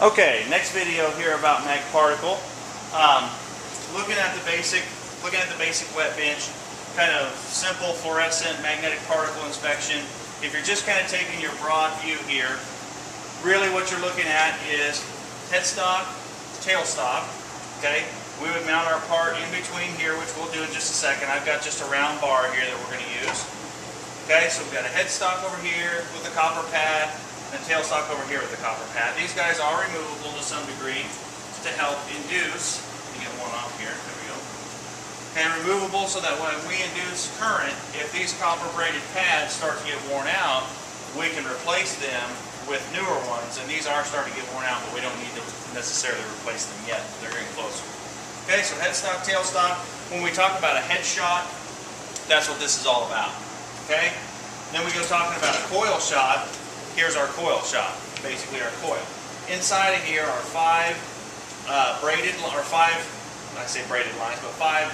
Okay, next video here about mag particle. Looking at the basic wet bench, kind of simple fluorescent magnetic particle inspection. If you're just kind of taking your broad view here, really what you're looking at is headstock, tailstock. Okay, we would mount our part in between here, which we'll do in just a second. I've got just a round bar here that we're going to use. Okay, so we've got a headstock over here with a copper pad, and a tailstock over here with a copper pad. These guys are removable to some degree to help induce. Let me get one off here. There we go. And removable so that when we induce current, if these copper braided pads start to get worn out, we can replace them with newer ones. And these are starting to get worn out, but we don't need to necessarily replace them yet. They're getting closer. Okay, so headstock, tailstock. When we talk about a head shot, that's what this is all about. Okay? Then we go talking about a coil shot. Here's our coil shot, basically our coil. Inside of here are five braided, or five, I say braided lines, but five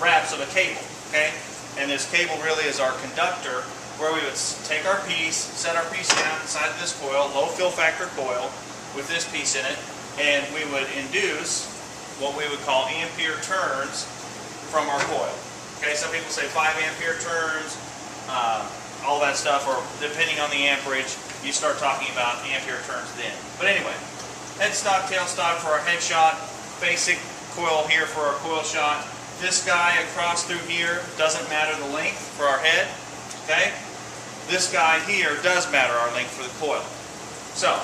wraps of a cable, okay? And this cable really is our conductor, where we would take our piece, set our piece down inside of this coil, low fill factor coil, with this piece in it, and we would induce what we would call ampere turns from our coil. Okay, some people say 5 ampere turns, all that stuff, or depending on the amperage, you start talking about ampere turns then. But anyway, headstock, tailstock for our head shot, basic coil here for our coil shot. This guy across through here doesn't matter the length for our head, okay? This guy here does matter our length for the coil. So,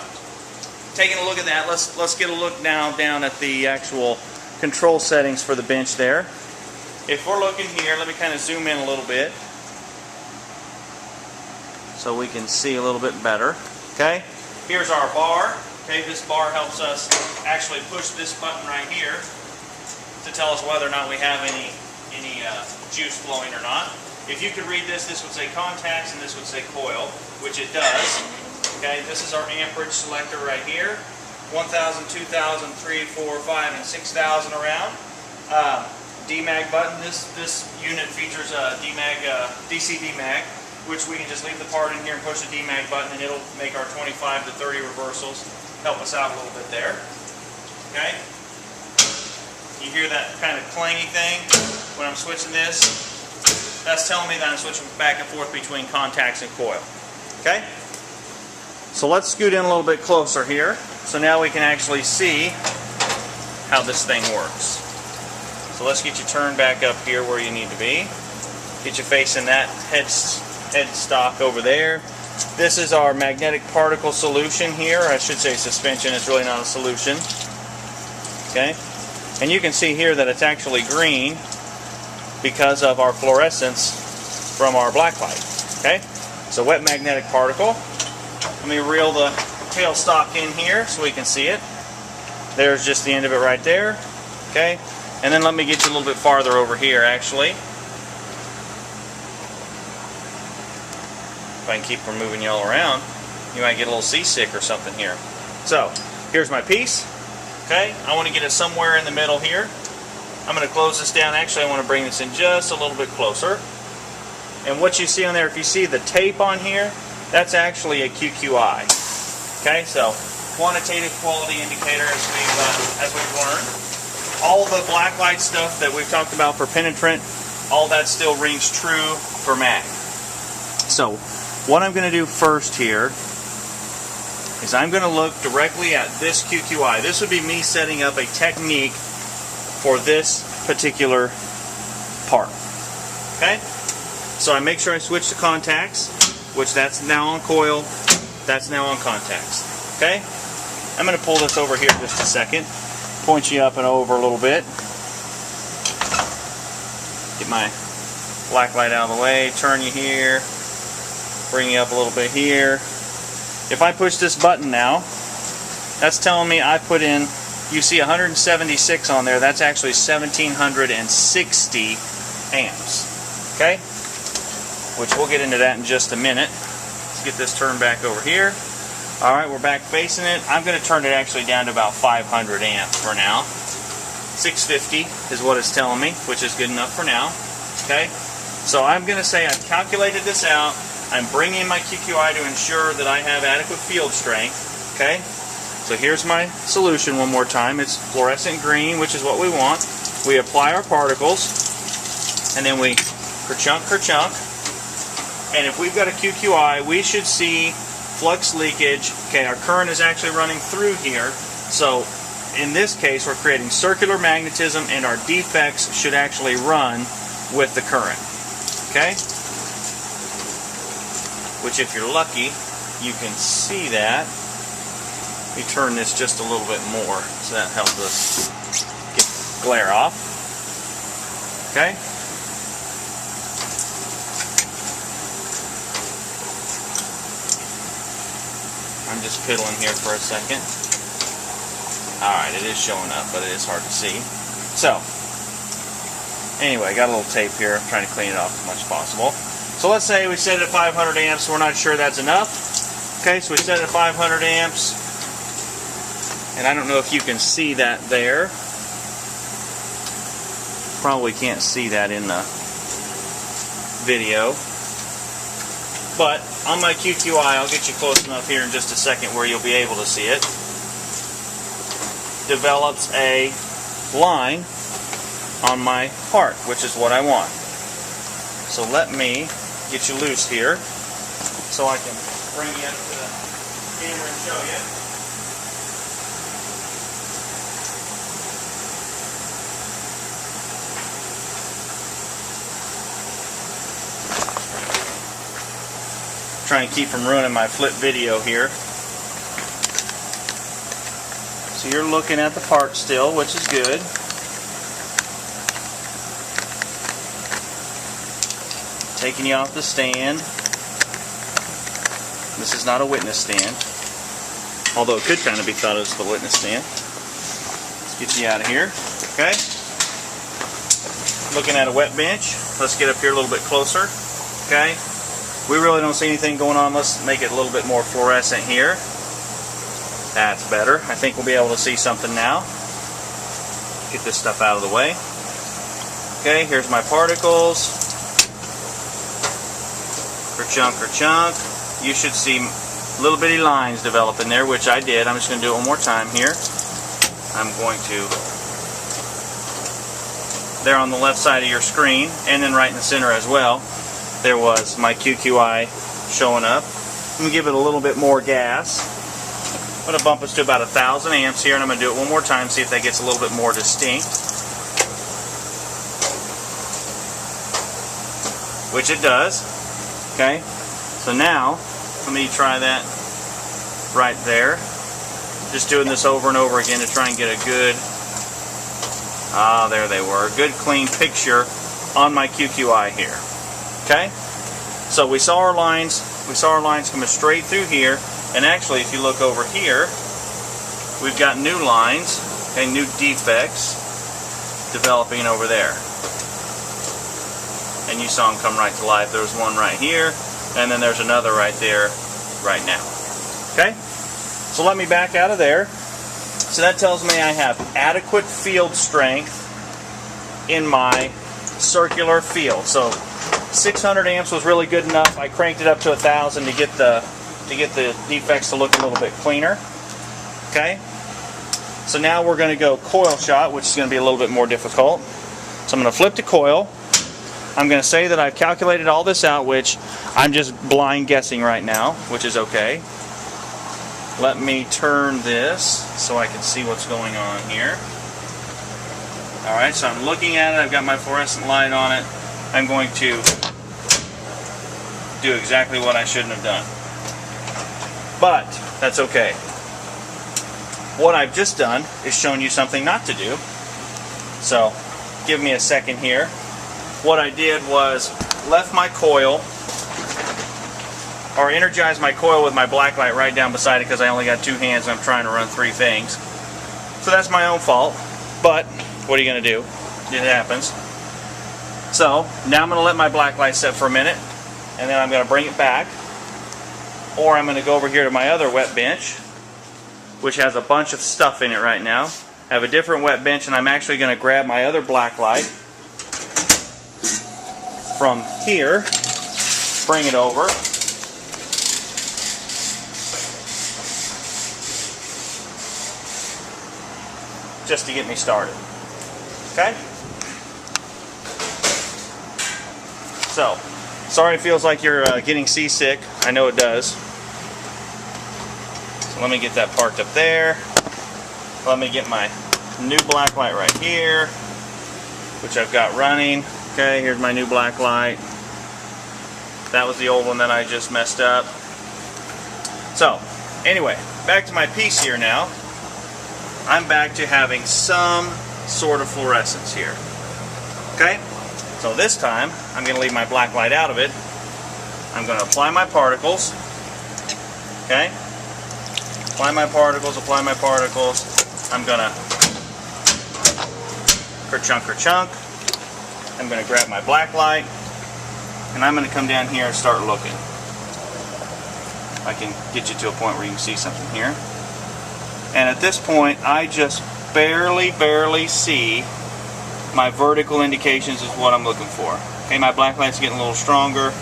taking a look at that, let's get a look now down at the actual control settings for the bench there. If we're looking here, let me kind of zoom in a little bit, so we can see a little bit better. Okay, here's our bar. Okay, this bar helps us actually push this button right here to tell us whether or not we have any juice flowing or not. If you could read this, this would say contacts and this would say coil, which it does. Okay, this is our amperage selector right here. 1,000, 2,000, 3, 4, 5, and 6,000 around. DMAG button. This unit features a DC DMAG, which we can just leave the part in here and push the DMAG button and it'll make our 25 to 30 reversals. Help us out a little bit there. Okay? You hear that kind of clangy thing when I'm switching this? That's telling me that I'm switching back and forth between contacts and coil. Okay? So let's scoot in a little bit closer here. So now we can actually see how this thing works. So let's get you turned back up here where you need to be. Get you facing that headstock over there. This is our magnetic particle solution here. I should say suspension. It's really not a solution. Okay, and you can see here that it's actually green because of our fluorescence from our black light. Okay, so wet magnetic particle. Let me reel the tailstock in here so we can see it. There's just the end of it right there. Okay, and then let me get you a little bit farther over here actually. If I can keep from moving you all around, you might get a little seasick or something here. So, here's my piece. Okay, I want to get it somewhere in the middle here. I'm going to close this down. Actually, I want to bring this in just a little bit closer. And what you see on there, if you see the tape on here, that's actually a QQI. Okay, so quantitative quality indicator, as we've learned. All the black light stuff that we've talked about for penetrant, all that still rings true for mag. So, what I'm going to do first here is I'm going to look directly at this QQI. This would be me setting up a technique for this particular part. Okay? So I make sure I switch to contacts, which that's now on coil, that's now on contacts. Okay? I'm going to pull this over here just a second, point you up and over a little bit. Get my black light out of the way, turn you here. Bring you up a little bit here. If I push this button now, that's telling me I put in, you see 176 on there, that's actually 1760 amps. Okay? Which we'll get into that in just a minute. Let's get this turned back over here. Alright, we're back facing it. I'm going to turn it actually down to about 500 amps for now. 650 is what it's telling me, which is good enough for now. Okay? So I'm going to say I've calculated this out. I'm bringing in my QQI to ensure that I have adequate field strength. Okay? So here's my solution one more time. It's fluorescent green, which is what we want. We apply our particles, and then we kerchunk, kerchunk. And if we've got a QQI, we should see flux leakage. Okay, our current is actually running through here. So in this case, we're creating circular magnetism, and our defects should actually run with the current. Okay? Which, if you're lucky, you can see that. Let me turn this just a little bit more so that helps us get glare off. Okay? I'm just piddling here for a second. Alright, it is showing up, but it is hard to see. So, anyway, I got a little tape here. I'm trying to clean it off as much as possible. So let's say we set it at 500 amps. We're not sure that's enough. Okay, so we set it at 500 amps. And I don't know if you can see that there. Probably can't see that in the video. But on my QQI, I'll get you close enough here in just a second where you'll be able to see it. Develops a line on my part, which is what I want. So let me get you loose here so I can bring you up to the camera and show you. Trying to keep from ruining my flip video here. So you're looking at the part still, which is good. Taking you off the stand. This is not a witness stand, although it could kind of be thought of as the witness stand. Let's get you out of here. Okay. Looking at a wet bench. Let's get up here a little bit closer. Okay. We really don't see anything going on. Let's make it a little bit more fluorescent here. That's better. I think we'll be able to see something now. Get this stuff out of the way. Okay, here's my particles. Kerchunk, kerchunk. You should see little bitty lines develop in there, which I did. I'm just going to do it one more time here. I'm going to, there on the left side of your screen, and then right in the center as well, there was my QQI showing up. I'm going to give it a little bit more gas. I'm going to bump us to about 1,000 amps here, and I'm going to do it one more time, see if that gets a little bit more distinct. Which it does. Okay, so now let me try that right there. Just doing this over and over again to try and get a good, there they were, a good clean picture on my QQI here. Okay, so we saw our lines coming straight through here, and actually if you look over here, we've got new lines and new defects developing over there. And you saw them come right to life. There was one right here, and then there's another right there right now. Okay, so let me back out of there. So that tells me I have adequate field strength in my circular field. So 600 amps was really good enough. I cranked it up to 1,000 to get the defects to look a little bit cleaner. Okay, so now we're going to go coil shot, which is going to be a little bit more difficult. So I'm going to flip to coil. I'm going to say that I've calculated all this out, which I'm just blind guessing right now, which is okay. Let me turn this so I can see what's going on here. Alright, so I'm looking at it. I've got my fluorescent light on it. I'm going to do exactly what I shouldn't have done. But that's okay. What I've just done is shown you something not to do. So give me a second here. What I did was left my coil, or energized my coil with my black light right down beside it because I only got two hands and I'm trying to run three things. So that's my own fault, but what are you going to do? It happens. So now I'm going to let my black light set for a minute, and then I'm going to bring it back, or I'm going to go over here to my other wet bench, which has a bunch of stuff in it right now. I have a different wet bench, and I'm actually going to grab my other black light from here, bring it over, just to get me started. Okay? So, sorry it feels like you're getting seasick. I know it does. So let me get that parked up there. Let me get my new black light right here, which I've got running. Okay, here's my new black light. That was the old one that I just messed up. So, anyway, back to my piece here now. I'm back to having some sort of fluorescence here. Okay? So this time, I'm going to leave my black light out of it. I'm going to apply my particles. Okay? Apply my particles, apply my particles. I'm going to kerchunk, kerchunk. I'm going to grab my black light. And I'm going to come down here and start looking. I can get you to a point where you can see something here. And at this point, I just barely see my vertical indications is what I'm looking for. Okay, my black light's getting a little stronger.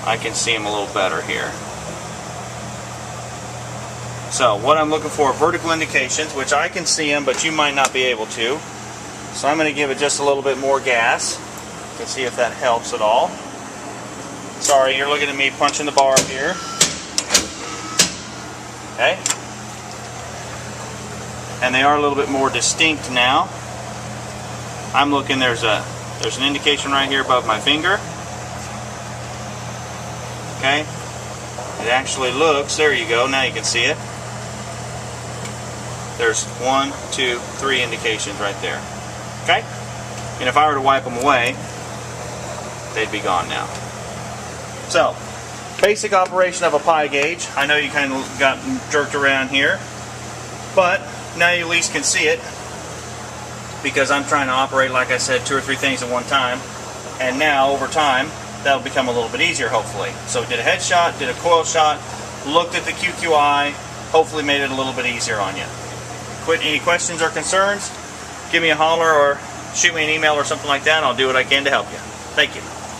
I can see them a little better here. So what I'm looking for are vertical indications, which I can see them, but you might not be able to. So I'm going to give it just a little bit more gas. You can see if that helps at all. Sorry, you're looking at me punching the bar here. Okay? And they are a little bit more distinct now. I'm looking, there's an indication right here above my finger. Okay? It actually looks, there you go, now you can see it. There's 1, 2, 3 indications right there. Okay? And if I were to wipe them away, they'd be gone now. So, basic operation of a pi gauge. I know you kind of got jerked around here, but now you at least can see it, because I'm trying to operate, like I said, 2 or 3 things at one time, and now over time that'll become a little bit easier, hopefully. So did a head shot, did a coil shot, looked at the QQI, hopefully made it a little bit easier on you. Any questions or concerns, give me a holler or shoot me an email or something like that, and I'll do what I can to help you. Thank you.